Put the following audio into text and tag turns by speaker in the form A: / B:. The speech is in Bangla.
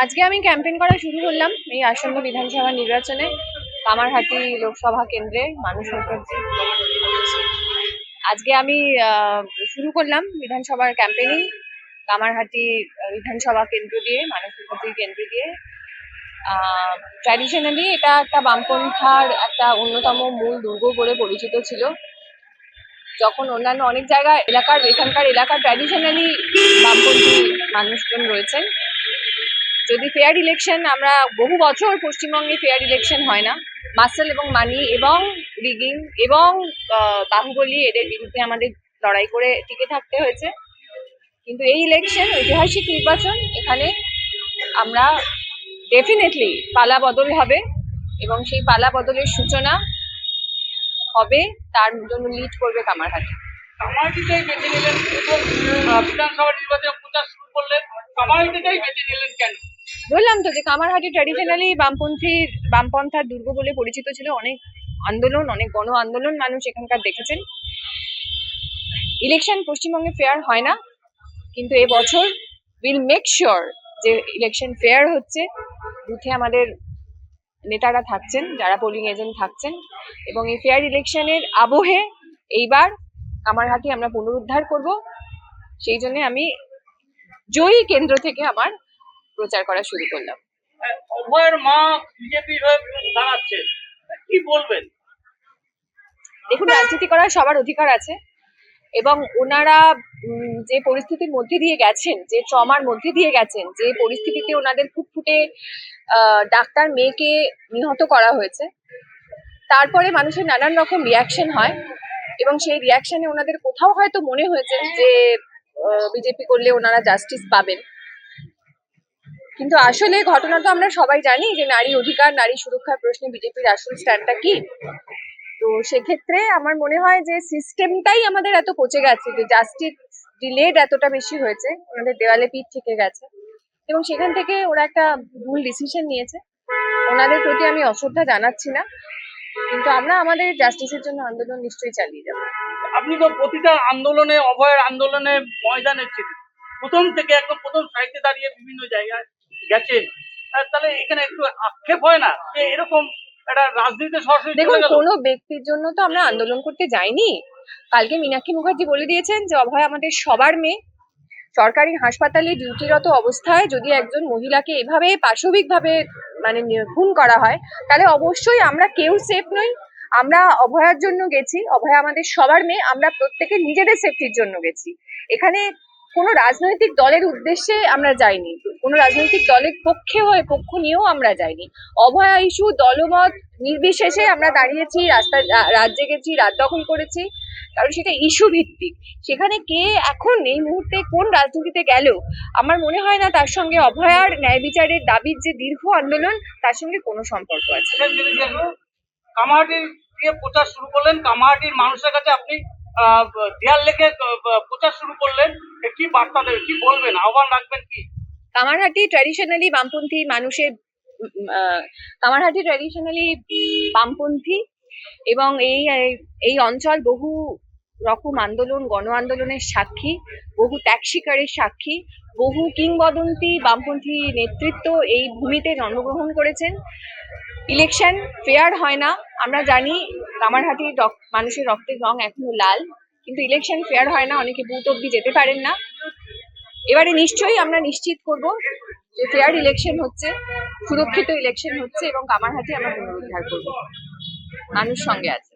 A: আজকে আমি ক্যাম্পেইন করা শুরু করলাম এই আসন্ন বিধানসভা নির্বাচনে কামারহাটি লোকসভা কেন্দ্রে মানুষ মুখার্জি। আজকে আমি শুরু করলাম বিধানসভার ক্যাম্পেইনিং কামারহাটি বিধানসভা কেন্দ্র দিয়ে, মানুষ মুখার্জির কেন্দ্র দিয়ে। ট্র্যাডিশনালি এটা একটা বামপন্থার একটা অন্যতম মূল দুর্গ বলে পরিচিত ছিল। যখন অন্যান্য অনেক জায়গায় এখানকার এলাকার ট্র্যাডিশনালি বামপন্থী মানুষজন রয়েছেন, যদি ফেয়ার ইলেকশন, আমরা বহু বছর পশ্চিমবঙ্গে ফেয়ার ইলেকশন হয় না, মাসেল এবং মানি এবং রিগিং এবং বাহুবলী এদের বিরুদ্ধে আমাদের লড়াই করে টিকে থাকতে হয়েছে। কিন্তু এই ইলেকশন ঐতিহাসিক নির্বাচন, এখানে আমরা ডেফিনেটলি পালা বদল হবে এবং সেই পালা বদলের সূচনা হবে, তার জন্য লিড করবে কামারহাটি।
B: কামারহাটিতেই বেছে নিলেন বিধানসভা নির্বাচনে প্রচার শুরু করলেন, কামারহাটিতেই বেছে নিলেন কেন?
A: বললাম তো যে কামারহাটি ট্র্যাডিশনালি বামপন্থার দুর্গ বলে পরিচিত ছিল। অনেক আন্দোলন, অনেক গণ আন্দোলন মানুষ এখানকার দেখেছেন। ইলেকশন পশ্চিমবঙ্গে ফেয়ার হয় না, কিন্তু এবছর উইল মেক শিওর যে ইলেকশন ফেয়ার হচ্ছে। বুথে আমাদের নেতারা থাকছেন, যারা পোলিং এজেন্ট থাকছেন, এবং এই ফেয়ার ইলেকশনের আবহে এইবার কামারহাটি আমরা পুনরুদ্ধার করব। সেই জন্য আমি জয়ী কেন্দ্র থেকে আমার প্রচার করা শুরু করলাম।
B: অভয়ের মা বিজেপির হয়ে দাঁড়াচ্ছে, কি বলবেন?
A: দেখুন, রাজনীতি করার সবার অধিকার আছে এবং ওনারা যে পরিস্থিতির মধ্যে দিয়ে গেছেন, যে ট্রমার মধ্যে দিয়ে গেছেন, যে পরিস্থিতিতে ওনাদের ফুটফুটে ডাক্তার মেয়েকে নিহত করা হয়েছে, তারপরে মানুষের নানান রকম রিয়াকশন হয় এবং সেই রিয়াকশনে ওনাদের কোথাও হয়তো মনে হয়েছে যে বিজেপি করলে ওনারা জাস্টিস পাবেন। কিন্তু আসলে ঘটনা তো আমরা সবাই জানি যে নারী অধিকার, নারী সুরক্ষার প্রশ্নে বিজেপির আসল স্ট্যান্ডটা কি। তো সেক্ষেত্রে আমার মনে হয় যে সিস্টেমটাই আমাদের এত পচে গেছে, যে জাস্টিস ডিলেড এতটা বেশি হয়েছে, ওনাদের দেওয়ালে পিঠ থেকে গেছে এবং সেখান থেকে ওরা একটা ভুল ডিসিশন নিয়েছে। ওনাদের প্রতি আমি অশ্রদ্ধা জানাচ্ছি না, কিন্তু আমরা আমাদের জাস্টিসের জন্য আন্দোলন নিশ্চয়ই চালিয়ে যাবো।
B: আপনি তো প্রতিটা আন্দোলনে, অভয়ের আন্দোলনে ময়দানে ছিলেন, প্রথম থেকে একদম প্রথম সাইডে দাঁড়িয়ে বিভিন্ন জায়গায় গেছেন, তাহলে এখানে একটু আক্ষেপ হয় না যে এরকম একটা রাজনীতিতে সরাসরি?
A: দেখুন, কোনো ব্যক্তির জন্য তো আমরা আন্দোলন করতে যাইনি। কালকে মীনাক্ষী মুখার্জি বলে দিয়েছেন যে অভয় আমাদের সবার মেয়ে। সরকারি হাসপাতালে ডিউটিরত অবস্থায় যদি একজন মহিলাকে এভাবে পাশবিকভাবে মানে খুন করা হয়, তাহলে অবশ্যই আমরা কেউ সেফ নই। আমরা অভয়ার জন্য গেছি, অভয়া আমাদের সবার মেয়ে, আমরা প্রত্যেকে নিজেদের সেফটির জন্য গেছি। এখানে কোনো রাজনৈতিক দলের উদ্দেশ্যে আমরা যাইনি, কোনো রাজনৈতিক দলের পক্ষ নিয়েও আমরা যাইনি। অভয়া ইস্যু দলমত নির্বিশেষে আমরা দাঁড়িয়েছি, রাত জেগেছি, রাত দখল করেছি, কারণ সেটা ইস্যু ভিত্তিক। সেখানে কে এখন এই মুহূর্তে কোন রাজনীতিতে গেল, আমার মনে হয় না তার সঙ্গে অভয়ার ন্যায় বিচারের দাবির যে দীর্ঘ আন্দোলন, তার সঙ্গে কোনো সম্পর্ক আছে।
B: কামারহাটির দিয়ে প্রচার শুরু করলেন, কামারহাটির মানুষের কাছে আপনি দেয়াল লেখে প্রচার শুরু করলেন, কি বার্তা দেবেন, কি বলবেন, আহ্বান রাখবেন কি?
A: কামারহাটি ট্র্যাডিশনালি বামপন্থী মানুষের, কামারহাটি ট্র্যাডিশনালি বামপন্থী এবং এই অঞ্চল বহু রকম আন্দোলন, গণ আন্দোলনের সাক্ষী, বহু ত্যাগ শিকারের সাক্ষী, বহু কিংবদন্তি বামপন্থী নেতৃত্ব এই ভূমিতে জন্মগ্রহণ করেছেন। ইলেকশন ফেয়ার হয় না, আমরা জানি। কামারহাটির মানুষের রক্তের রং এখনো লাল, কিন্তু ইলেকশন ফেয়ার হয় না, অনেকে বুথ অব্দি যেতে পারেন না। এবারে নিশ্চয়ই আমরা নিশ্চিত করব যে ফেয়ার ইলেকশন হচ্ছে, সুরক্ষিত ইলেকশন হচ্ছে এবং কামারহাটি আমরা পুনরুদ্ধার করব। মানুষ সঙ্গে আছে।